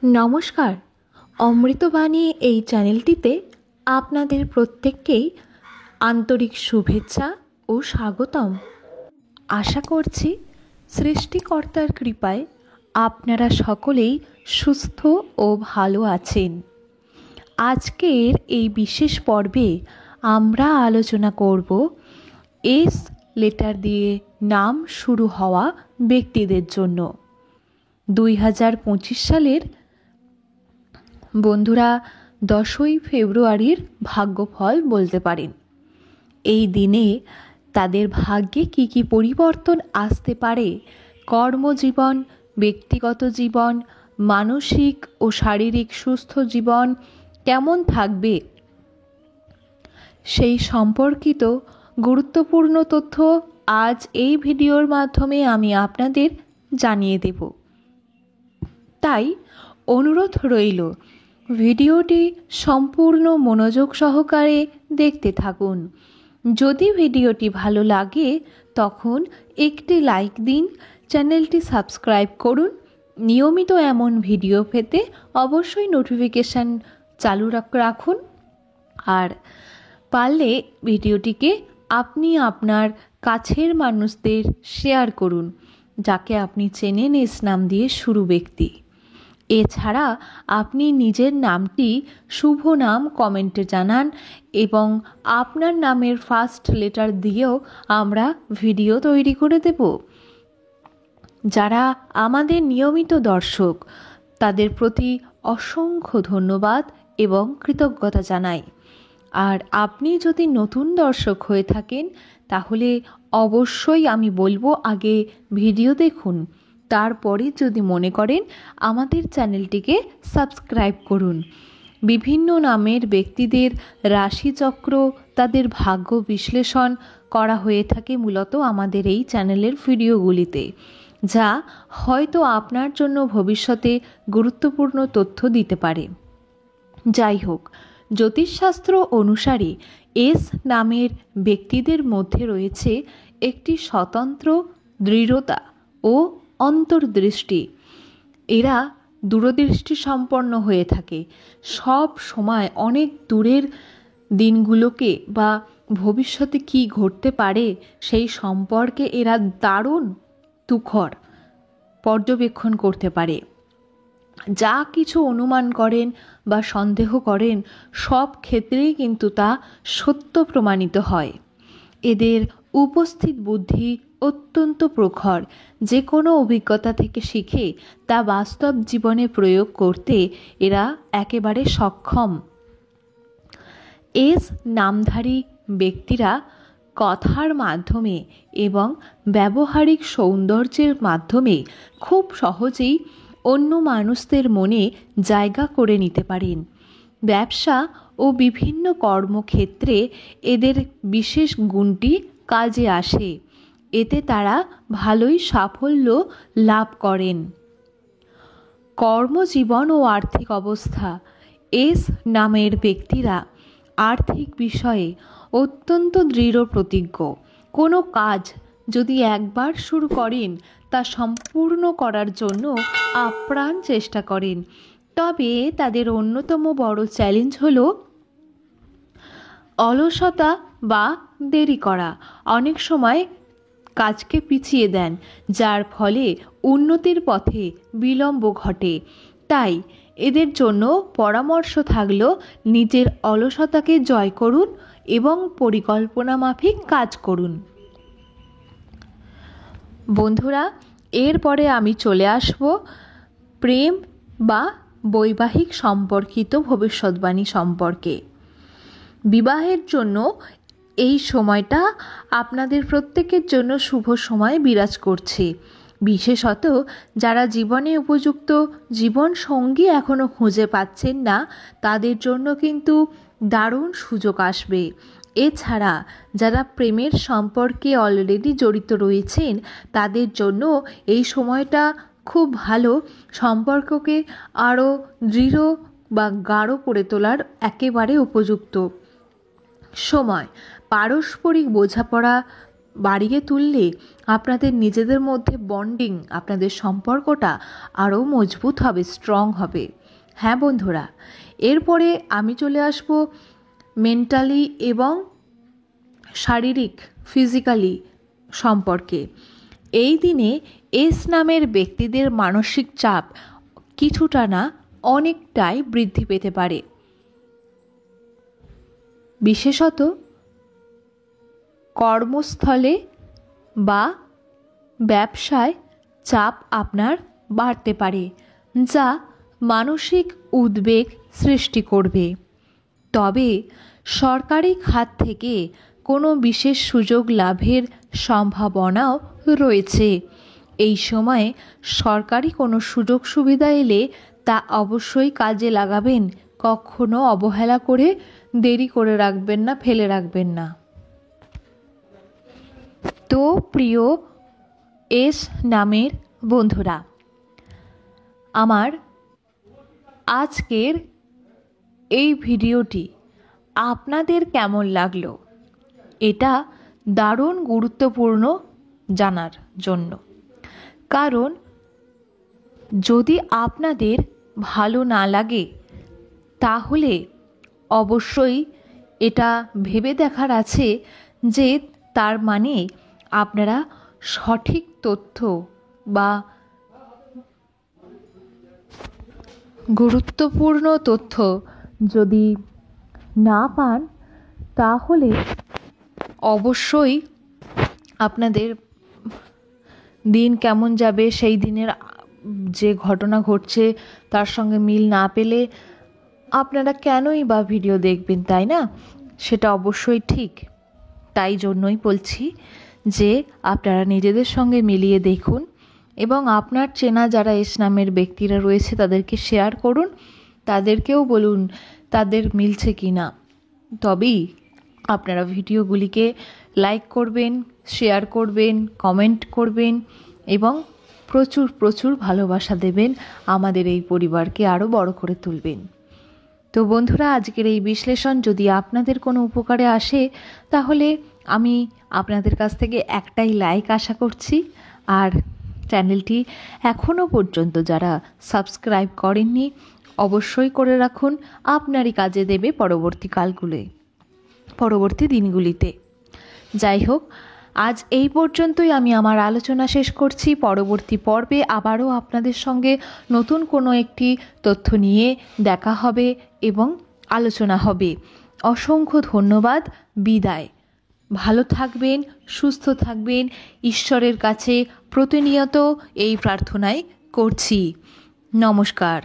নমস্কার। অমৃতবাণী এই চ্যানেলটিতে আপনাদের প্রত্যেককেই আন্তরিক শুভেচ্ছা ও স্বাগতম। আশা করছি সৃষ্টিকর্তার কৃপায় আপনারা সকলেই সুস্থ ও ভালো আছেন। আজকের এই বিশেষ পর্বে আমরা আলোচনা করব এস লেটার দিয়ে নাম শুরু হওয়া ব্যক্তিদের জন্য। 2025 সালের বন্ধুরা 10ই ফেব্রুয়ারির ভাগ্যফল বলতে পারেন। এই দিনে তাদের ভাগ্যে কি কি পরিবর্তন আসতে পারে, কর্মজীবন, ব্যক্তিগত জীবন, মানসিক ও শারীরিক সুস্থ জীবন কেমন থাকবে, সেই সম্পর্কিত গুরুত্বপূর্ণ তথ্য আজ এই ভিডিওর মাধ্যমে আমি আপনাদের জানিয়ে দেব। তাই অনুরোধ রইল, ভিডিওটি সম্পূর্ণ মনোযোগ সহকারে দেখতে থাকুন। যদি ভিডিওটি ভালো লাগে তখন একটি লাইক দিন, চ্যানেলটি সাবস্ক্রাইব করুন। নিয়মিত এমন ভিডিও পেতে অবশ্যই নোটিফিকেশান চালু রাখুন। আর পারলে ভিডিওটিকে আপনি আপনার কাছের মানুষদের শেয়ার করুন, যাকে আপনি চেনেন এস নাম দিয়ে শুরু ব্যক্তি। এছাড়া আপনি নিজের নামটি শুভ নাম কমেন্টে জানান এবং আপনার নামের ফার্স্ট লেটার দিয়েও আমরা ভিডিও তৈরি করে দেব। যারা আমাদের নিয়মিত দর্শক তাদের প্রতি অসংখ্য ধন্যবাদ এবং কৃতজ্ঞতা জানাই। আর আপনি যদি নতুন দর্শক হয়ে থাকেন তাহলে অবশ্যই আমি বলবো আগে ভিডিও দেখুন, তারপরে যদি মনে করেন আমাদের চ্যানেলটিকে সাবস্ক্রাইব করুন। বিভিন্ন নামের ব্যক্তিদের রাশিচক্র, তাদের ভাগ্য বিশ্লেষণ করা হয়ে থাকে মূলত আমাদের এই চ্যানেলের ভিডিওগুলিতে, যা হয়তো আপনার জন্য ভবিষ্যতে গুরুত্বপূর্ণ তথ্য দিতে পারে। যাই হোক, জ্যোতিষশাস্ত্র অনুসারে এস নামের ব্যক্তিদের মধ্যে রয়েছে একটি স্বতন্ত্র দৃঢ়তা ও অন্তর্দৃষ্টি। এরা দূরদৃষ্টি সম্পন্ন হয়ে থাকে, সব সময় অনেক দূরের দিনগুলোকে বা ভবিষ্যতে কি ঘটতে পারে সেই সম্পর্কে এরা দারুণ তুখর পর্যবেক্ষণ করতে পারে। যা কিছু অনুমান করেন বা সন্দেহ করেন সব ক্ষেত্রেই কিন্তু তা সত্য প্রমাণিত হয়। এদের উপস্থিত বুদ্ধি অত্যন্ত প্রখর, যে কোনো অভিজ্ঞতা থেকে শিখে তা বাস্তব জীবনে প্রয়োগ করতে এরা একেবারে সক্ষম। এস নামধারী ব্যক্তিরা কথার মাধ্যমে এবং ব্যবহারিক সৌন্দর্যের মাধ্যমে খুব সহজেই অন্য মানুষদের মনে জায়গা করে নিতে পারেন। ব্যবসা ও বিভিন্ন কর্মক্ষেত্রে এদের বিশেষ গুণটি কাজে আসে, এতে তারা ভালোই সাফল্য লাভ করেন। কর্মজীবন ও আর্থিক অবস্থা, এস নামের ব্যক্তিরা আর্থিক বিষয়ে অত্যন্ত দৃঢ় প্রতিজ্ঞ। কোনো কাজ যদি একবার শুরু করেন তা সম্পূর্ণ করার জন্য আপ্রাণ চেষ্টা করেন। তবে তাদের অন্যতম বড় চ্যালেঞ্জ হলো অলসতা বা দেরি করা। অনেক সময় কাজকে পিছিয়ে দেন, যার ফলে উন্নতির পথে বিলম্ব ঘটে। তাই এদের জন্য পরামর্শ থাকলো, নিজের অলসতাকে জয় করুন এবং পরিকল্পনা মাফিক কাজ করুন। বন্ধুরা, এরপরে আমি চলে আসব প্রেম বা বৈবাহিক সম্পর্কিত ভবিষ্যৎবাণী সম্পর্কে। বিবাহের জন্য এই সময়টা আপনাদের প্রত্যেকের জন্য শুভ সময় বিরাজ করছে। বিশেষত যারা জীবনে উপযুক্ত জীবন সঙ্গী এখনও খুঁজে পাচ্ছেন না, তাদের জন্য কিন্তু দারুণ সুযোগ আসবে। এছাড়া যারা প্রেমের সম্পর্কে অলরেডি জড়িত রয়েছেন তাদের জন্য এই সময়টা খুব ভালো, সম্পর্ককে আরও দৃঢ় বা গাঢ় করে তোলার একেবারে উপযুক্ত সময়। পারস্পরিক বোঝাপড়া বাড়িয়ে তুললে আপনাদের নিজেদের মধ্যে বন্ডিং, আপনাদের সম্পর্কটা আরও মজবুত হবে, স্ট্রং হবে। হ্যাঁ বন্ধুরা, এরপরে আমি চলে আসব মেন্টালি এবং শারীরিক, ফিজিক্যালি সম্পর্কে। এই দিনে এস নামের ব্যক্তিদের মানসিক চাপ কিছুটা না অনেকটাই বৃদ্ধি পেতে পারে। বিশেষত কর্মস্থলে বা ব্যবসায় চাপ আপনার বাড়তে পারে, যা মানসিক উদ্বেগ সৃষ্টি করবে। তবে সরকারি খাত থেকে কোনো বিশেষ সুযোগ লাভের সম্ভাবনাও রয়েছে। এই সময়ে সরকারি কোনো সুযোগ সুবিধা এলে তা অবশ্যই কাজে লাগাবেন। কখনো অবহেলা করে দেরি করে রাখবেন না, ফেলে রাখবেন না। তো প্রিয় এস নামের বন্ধুরা, আমার আজকের এই ভিডিওটি আপনাদের কেমন লাগলো এটা দারুণ গুরুত্বপূর্ণ জানার জন্য। কারণ যদি আপনাদের ভালো না লাগে তাহলে অবশ্যই এটা ভেবে দেখার আছে যে তার মানে আপনারা সঠিক তথ্য বা গুরুত্বপূর্ণ তথ্য যদি না পান তাহলে অবশ্যই আপনাদের দিন কেমন যাবে, সেই দিনের যে ঘটনা ঘটছে তার সঙ্গে মিল না পেলে আপনারা কেনই বা ভিডিও দেখবেন, তাই না? সেটা অবশ্যই ঠিক। তাই জন্যই বলছি যে আপনারা নিজেদের সঙ্গে মিলিয়ে দেখুন এবং আপনার চেনা যারা এস নামের ব্যক্তিরা রয়েছে তাদেরকে শেয়ার করুন, তাদেরকেও বলুন তাদের মিলছে কি না। তবেই আপনারা ভিডিওগুলিকে লাইক করবেন, শেয়ার করবেন, কমেন্ট করবেন এবং প্রচুর প্রচুর ভালোবাসা দেবেন, আমাদের এই পরিবারকে আরও বড় করে তুলবেন। তো বন্ধুরা, আজকের এই বিশ্লেষণ যদি আপনাদের কোনো উপকারে আসে তাহলে আমি আপনাদের কাছ থেকে একটাই লাইক আশা করছি। আর চ্যানেলটি এখনও পর্যন্ত যারা সাবস্ক্রাইব করেননি অবশ্যই করে রাখুন, আপনারই কাজে দেবে পরবর্তী দিনগুলিতে। যাই হোক, আজ এই পর্যন্তই আমি আমার আলোচনা শেষ করছি। পরবর্তী পর্বে আবারও আপনাদের সঙ্গে নতুন কোনো একটি তথ্য নিয়ে দেখা হবে এবং আলোচনা হবে। অসংখ্য ধন্যবাদ, বিদায়। ভালো থাকবেন, সুস্থ থাকবেন, ঈশ্বরের কাছে প্রতিনিয়ত এই প্রার্থনাই করছি। নমস্কার।